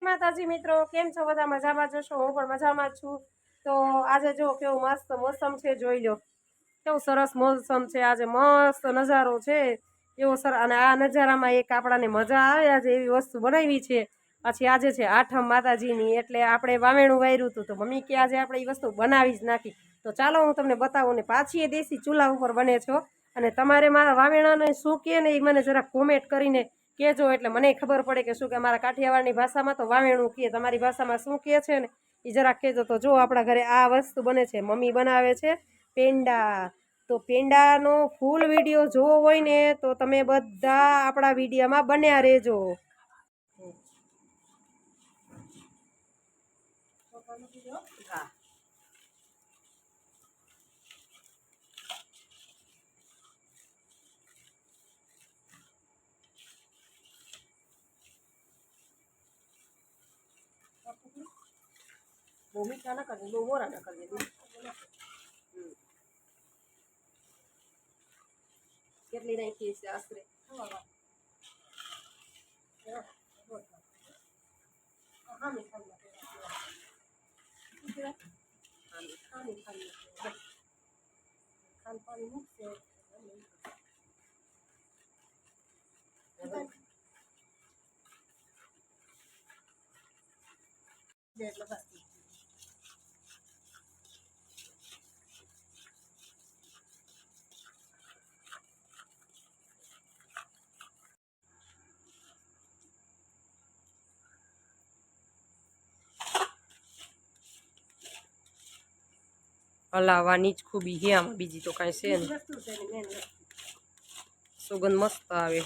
માતાજી મિત્રો, કેમ છો? બધા મજામાં જશો? હું પણ મજામાં જ છું. તો આજે જો કેવું મસ્ત મોસમ છે, જોઈ લો કેવું સરસ મોસમ છે. આજે મસ્ત નજારો છે એવો સર, અને આ નજારામાં એક આપણાને મજા આવે આજે એવી વસ્તુ બનાવી છે. પછી આજે છે આઠમ માતાજીની, એટલે આપણે વાવેણું વાર્યું હતું તો મમ્મી કે આજે આપણે એ વસ્તુ બનાવી જ નાખી. તો ચાલો હું તમને બતાવું ને. પાછી એ દેશી ચૂલા ઉપર બને છો, અને તમારે મારા વાવેણાને શું કહે ને એ મને જરા કોમેન્ટ કરીને કહેજો, એટલે મને ખબર પડે કે શું કે મારા કાઠિયાવાડની ભાષામાં તો વાવેણું કહે, તમારી ભાષામાં શું કહે છે ને એ જરાક કહેજો. તો જો આપણા ઘરે આ વસ્તુ બને છે, મમ્મી બનાવે છે પેંડા. તો પેંડાનો ફૂલ વિડીયો જોવો હોય ને તો તમે બધા આપણા વિડીયોમાં બન્યા રહેજો. હા, બહુ મીઠા ના કરજે, બહુ મોરા ના કરજે. કેટલી નાખી છે આશરે? પાણી મૂકશે હલાવવાની જ ખૂબી છે આમાં, બીજી તો કાંઈ છે નહીં. સુગંધ મસ્ત આવે.